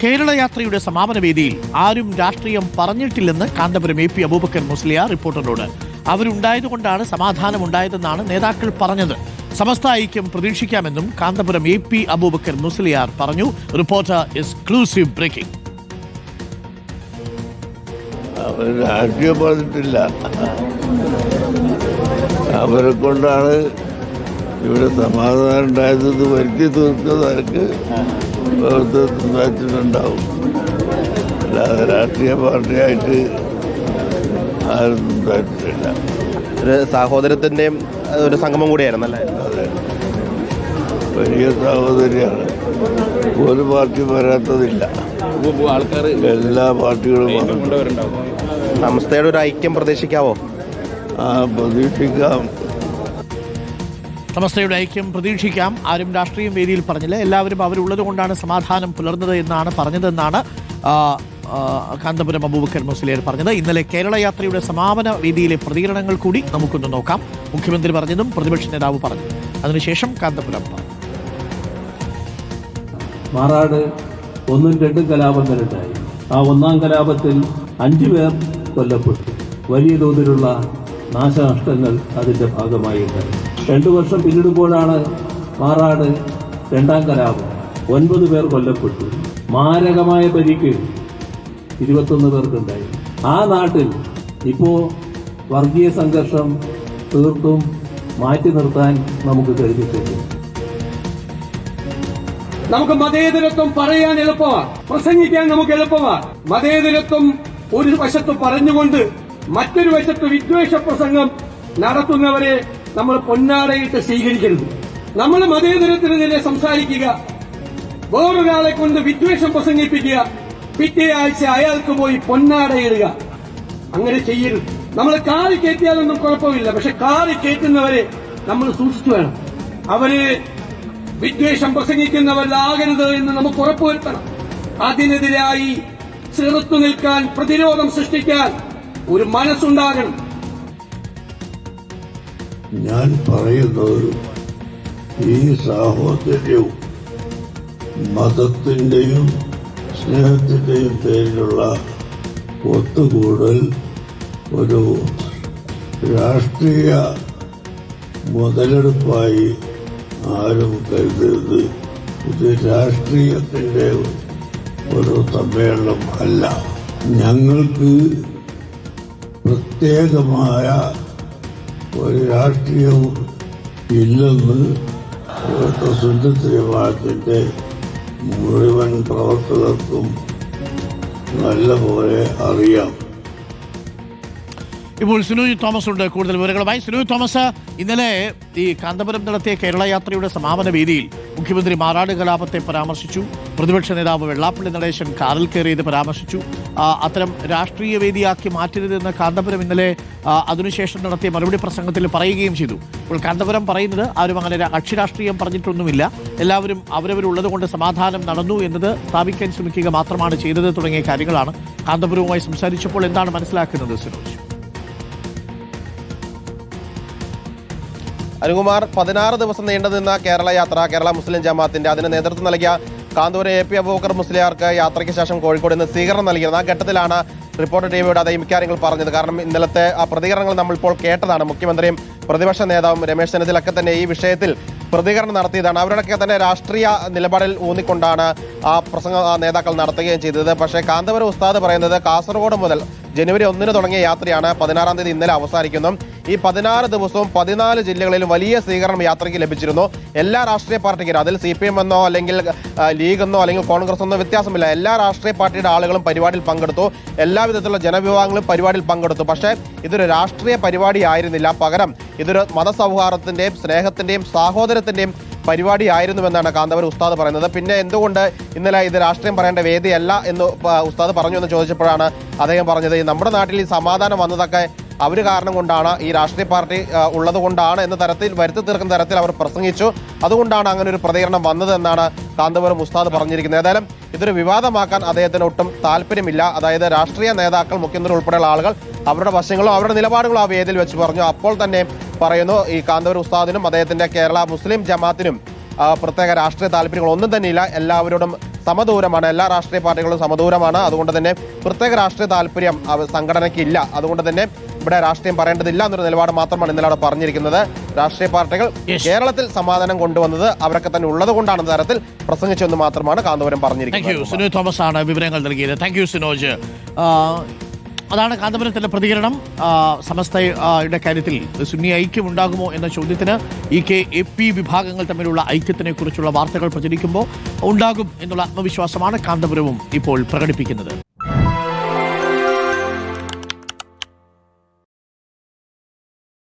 കേരള യാത്രയുടെ സമാപന വേദിയിൽ ആരും രാഷ്ട്രീയം പറഞ്ഞിട്ടില്ലെന്ന് കാന്തപുരം AP അബൂബക്കർ മുസ്ലിയാർ റിപ്പോർട്ടറിനോട്. അവരുണ്ടായതുകൊണ്ടാണ് സമാധാനമുണ്ടായതെന്നാണ് നേതാക്കൾ പറഞ്ഞത്. സമസ്ത ഐക്യം പ്രതീക്ഷിക്കാമെന്നും കാന്തപുരം AP അബൂബക്കർ മുസ്ലിയാർ പറഞ്ഞു. Reporter exclusive breaking. രാഷ്ട്രീയം പറഞ്ഞിട്ടില്ല, അവരെ കൊണ്ടാണ് ഇവിടെ സമാധാനം ഉണ്ടായത്. വരുത്തി തീർക്കുന്നവർക്ക് സംസാരിച്ചിട്ടുണ്ടാവും, അല്ലാതെ രാഷ്ട്രീയ പാർട്ടിയായിട്ട് ആരും സംസാരിച്ചിട്ടില്ല. ഒരു സഹോദരത്തിൻ്റെയും ഒരു സംഗമം കൂടിയായിരുന്നല്ലേ? അതെ, വലിയ സഹോദരിയാണ്. ഒരു പാർട്ടി വരാത്തതില്ല, എല്ലാ പാർട്ടികളും സംസ്ഥയുടെ ഒരു ഐക്യം പ്രതീക്ഷിക്കാവോ? പ്രതീക്ഷിക്കാം. സമസ്തയുടെ ഐക്യം പ്രതീക്ഷിക്കാം. ആരും രാഷ്ട്രീയം വേദിയിൽ പറഞ്ഞില്ല. എല്ലാവരും അവരുള്ളത് കൊണ്ടാണ് സമാധാനം പുലർന്നത് എന്നാണ് പറഞ്ഞതെന്നാണ് കാന്തപുരം അബൂബക്കർ മുസ്ലിയാർ പറഞ്ഞത്. ഇന്നലെ കേരള യാത്രയുടെ സമാപന വേദിയിലെ പ്രതികരണങ്ങൾ കൂടി നമുക്കൊന്ന് നോക്കാം. മുഖ്യമന്ത്രി പറഞ്ഞതും പ്രതിപക്ഷ നേതാവ് പറഞ്ഞു. അതിനുശേഷം കാന്തപുരം പറഞ്ഞു. മാറാട് 1ഉം 2ഉം കലാപങ്ങളുണ്ടായി. ആ 1ാം കലാപത്തിൽ 5 പേർ കൊല്ലപ്പെട്ടു. വലിയ തോതിലുള്ള നാശനഷ്ടങ്ങൾ അതിൻ്റെ ഭാഗമായി ഉണ്ടായി. 2 വർഷം പിന്നിടുമ്പോഴാണ് മാറാട് 2ാം കലാപം. 9 പേർ കൊല്ലപ്പെട്ടു. മാരകമായ പരിക്ക് 21 പേർക്കുണ്ടായി. ആ നാട്ടിൽ ഇപ്പോൾ വർഗീയ സംഘർഷം തീർത്തും മാറ്റി നിർത്താൻ നമുക്ക് കഴിഞ്ഞിട്ടുണ്ട്. നമുക്ക് മതേതരത്വം പറയാൻ എളുപ്പമാണ്, പ്രസംഗിക്കാൻ നമുക്ക് എളുപ്പമാണ്. മതേതരത്വം ഒരു വശത്ത് പറഞ്ഞുകൊണ്ട് മറ്റൊരു വശത്ത് വിദ്വേഷ പ്രസംഗം നടത്തുന്നവരെ നമ്മൾ പൊന്നാടയിട്ട് സ്വീകരിക്കരുത്. നമ്മൾ മതേതരത്തിനെതിരെ സംസാരിക്കുക, വേറൊരാളെ കൊണ്ട് വിദ്വേഷം പ്രസംഗിപ്പിക്കുക, പിറ്റേ ആഴ്ച അയാൾക്ക് പോയി പൊന്നാടയിടുക, അങ്ങനെ ചെയ്യരുത്. നമ്മൾ കാറി കയറ്റിയാലൊന്നും കുഴപ്പമില്ല, പക്ഷെ കാറി കയറ്റുന്നവരെ നമ്മൾ സൂക്ഷിച്ചു വേണം. അവര് വിദ്വേഷം പ്രസംഗിക്കുന്നവരാകരുത് എന്ന് നമുക്ക് ഉറപ്പുവരുത്തണം. അതിനെതിരായി ചെറുത്തു നിൽക്കാൻ, പ്രതിരോധം സൃഷ്ടിക്കാൻ ഒരു മനസ്സുണ്ടാകണം. ഞാൻ പറയുന്നത് ഈ സാഹോദര്യവും മതത്തിന്റെയും സ്നേഹത്തിന്റെയും പേരിലുള്ള ഒത്തുകൂടൽ ഒരു രാഷ്ട്രീയ മുതലെടുപ്പായി ആരും കരുതരുത്. ഇത് രാഷ്ട്രീയത്തിന്റെ ഒരു സമ്മേളനം അല്ല. ഞങ്ങൾക്ക് പ്രത്യേകമായ ഒരു രാഷ്ട്രീയവും ഇല്ലെന്ന് ഇവിടുത്തെ സുന്നത്ത് ജമാഅത്തിന്റെ മുഴുവൻ പ്രവർത്തകർക്കും നല്ലപോലെ അറിയാം. ഇപ്പോൾ സുനോജ് തോമസ് ഉണ്ട് കൂടുതൽ വിവരങ്ങളുമായി. സുനോജ് തോമസ്, ഇന്നലെ ഈ കാന്തപുരം നടത്തിയ കേരള യാത്രയുടെ സമാപന വേദിയിൽ മുഖ്യമന്ത്രി മാറാട് കലാപത്തെ പരാമർശിച്ചു. പ്രതിപക്ഷ നേതാവ് വെള്ളാപ്പള്ളി നടേശൻ കാറിൽ കയറിയത് പരാമർശിച്ചു. അത്തരം രാഷ്ട്രീയ വേദിയാക്കി മാറ്റരുതെന്ന് കാന്തപുരം ഇന്നലെ അതിനുശേഷം നടത്തിയ മറുപടി പ്രസംഗത്തിൽ പറയുകയും ചെയ്തു. ഇപ്പോൾ കാന്തപുരം പറയുന്നത് ആരും അങ്ങനെ കക്ഷി രാഷ്ട്രീയം പറഞ്ഞിട്ടൊന്നുമില്ല, എല്ലാവരും അവരവരുള്ളത് കൊണ്ട് സമാധാനം നടന്നു എന്നത് സ്ഥാപിക്കാൻ ശ്രമിക്കുക മാത്രമാണ് ചെയ്തത് തുടങ്ങിയ കാര്യങ്ങളാണ്. കാന്തപുരവുമായി സംസാരിച്ചപ്പോൾ എന്താണ് മനസ്സിലാക്കുന്നത് സുനോജ്? അനുകുമാർ, 16 ദിവസം നീണ്ടുനിന്ന കേരള യാത്ര കേരള മുസ്ലിം ജമാഅത്തിന്റെ അതിന് നേതൃത്വം നൽകിയ കാന്തപുരം AP അബൂബക്കർ മുസ്ലിയാർക്ക് യാത്രയ്ക്ക് ശേഷം കോഴിക്കോട് നിന്ന് സ്വീകരണം നൽകിയത്. ആ ഘട്ടത്തിലാണ് റിപ്പോർട്ടർ ടിവിയോട് അദ്ദേഹം ഇക്കാര്യങ്ങൾ പറഞ്ഞത്. കാരണം ഇന്നലത്തെ ആ പ്രതികരണങ്ങൾ നമ്മളിപ്പോൾ കേട്ടതാണ്. മുഖ്യമന്ത്രിയും പ്രതിപക്ഷ നേതാവും രമേശ് ചെന്നിത്തലയൊക്കെ തന്നെ ഈ വിഷയത്തിൽ പ്രതികരണം നടത്തിയതാണ്. അവരുടെയൊക്കെ തന്നെ രാഷ്ട്രീയ നിലപാടിൽ ഊന്നിക്കൊണ്ടാണ് ആ പ്രസംഗം നേതാക്കൾ നടത്തുകയും ചെയ്തത്. പക്ഷേ കാന്തപുരം ഉസ്താദ് പറയുന്നത് കാസർഗോഡ് മുതൽ ജനുവരി 1 തുടങ്ങിയ യാത്രയാണ് 16-ാം തീയതി ഇന്നലെ അവസാനിക്കുന്നു. ഈ 16 ദിവസവും 14 ജില്ലകളിലും വലിയ സ്വീകരണം യാത്രയ്ക്ക് ലഭിച്ചിരുന്നു. എല്ലാ രാഷ്ട്രീയ പാർട്ടിക്കാരും, അതിൽ CPM എന്നോ അല്ലെങ്കിൽ ലീഗ് എന്നോ അല്ലെങ്കിൽ കോൺഗ്രസ് എന്നോ വ്യത്യാസമില്ല, എല്ലാ രാഷ്ട്രീയ പാർട്ടിയുടെ ആളുകളും പരിപാടിയിൽ പങ്കെടുത്തു. എല്ലാവിധത്തിലുള്ള ജനവിഭാഗങ്ങളും പരിപാടിയിൽ പങ്കെടുത്തു. പക്ഷേ ഇതൊരു രാഷ്ട്രീയ പരിപാടി ആയിരുന്നില്ല, പകരം ഇതൊരു മതസൗഹാർദ്ദത്തിന്റെയും സ്നേഹത്തിന്റെയും സാഹോദര്യത്തിന്റെയും പരിപാടിയായിരുന്നുവെന്നാണ് കാന്തപുരം ഉസ്താദ് പറയുന്നത്. പിന്നെ എന്തുകൊണ്ട് ഇന്നലെ ഇത് രാഷ്ട്രീയം പറയേണ്ട വേദിയല്ല എന്ന് ഉസ്താദ് പറഞ്ഞു എന്ന് ചോദിച്ചപ്പോഴാണ് അദ്ദേഹം പറഞ്ഞത്, നമ്മുടെ നാട്ടിൽ ഈ സമാധാനം വന്നതൊക്കെ അവർ കാരണം കൊണ്ടാണ്, ഈ രാഷ്ട്രീയ പാർട്ടി ഉള്ളത് കൊണ്ടാണ് എന്ന തരത്തിൽ വരുത്തി തീർക്കുന്ന തരത്തിൽ അവർ പ്രസംഗിച്ചു. അതുകൊണ്ടാണ് അങ്ങനെ ഒരു പ്രതികരണം വന്നത് എന്നാണ് കാന്തപുരം ഉസ്താദ് പറഞ്ഞിരിക്കുന്നത്. ഏതായാലും ഇതൊരു വിവാദമാക്കാൻ അദ്ദേഹത്തിന് ഒട്ടും താല്പര്യമില്ല. അതായത് രാഷ്ട്രീയ നേതാക്കൾ, മുഖ്യമന്ത്രി ഉൾപ്പെടെയുള്ള ആളുകൾ അവരുടെ വശങ്ങളും അവരുടെ നിലപാടുകളും ആ വേദിയിൽ വെച്ച് പറഞ്ഞു. അപ്പോൾ തന്നെ പറയുന്നു, ഈ കാന്തപുരം ഉസ്താദിനും അദ്ദേഹത്തിന്റെ കേരള മുസ്ലിം ജമാഅത്തിനും പ്രത്യേക രാഷ്ട്രീയ താല്പര്യങ്ങൾ ഒന്നും തന്നെയില്ല, എല്ലാവരോടും സമദൂരമാണ്. എല്ലാ രാഷ്ട്രീയ പാർട്ടികളും സമദൂരമാണ്. അതുകൊണ്ട് തന്നെ പ്രത്യേക രാഷ്ട്രീയ താല്പര്യം സംഘടനയ്ക്ക് ഇല്ല. അതുകൊണ്ട് തന്നെ ഇവിടെ രാഷ്ട്രീയം പറയേണ്ടതില്ല എന്നൊരു നിലപാട് മാത്രമാണ് ഇന്നലെ അവിടെ പറഞ്ഞിരിക്കുന്നത്. രാഷ്ട്രീയ പാർട്ടികൾ കേരളത്തിൽ സമാധാനം കൊണ്ടുവന്നത് അവരൊക്കെ തന്നെ ഉള്ളത് കൊണ്ടാണ് തരത്തിൽ പ്രസംഗിച്ചെന്ന് മാത്രമാണ് കാന്തപുരം പറഞ്ഞിരിക്കുന്നത്. സിനോജ് തോമസ് ആണ് വിവരങ്ങൾ നൽകിയത്. Thank you Sinoj. അതാണ് കാന്തപുരത്തിന്റെ പ്രതികരണം. സമസ്തയുടെ കാര്യത്തിൽ സുന്നി ഐക്യം ഉണ്ടാകുമോ എന്ന ചോദ്യത്തിന് AK-AP വിഭാഗങ്ങൾ തമ്മിലുള്ള ഐക്യത്തിനെ കുറിച്ചുള്ള വാർത്തകൾ പ്രചരിക്കുമ്പോൾ ഉണ്ടാകും എന്നുള്ള ആത്മവിശ്വാസമാണ് കാന്തപുരവും ഇപ്പോൾ പ്രകടിപ്പിക്കുന്നത്.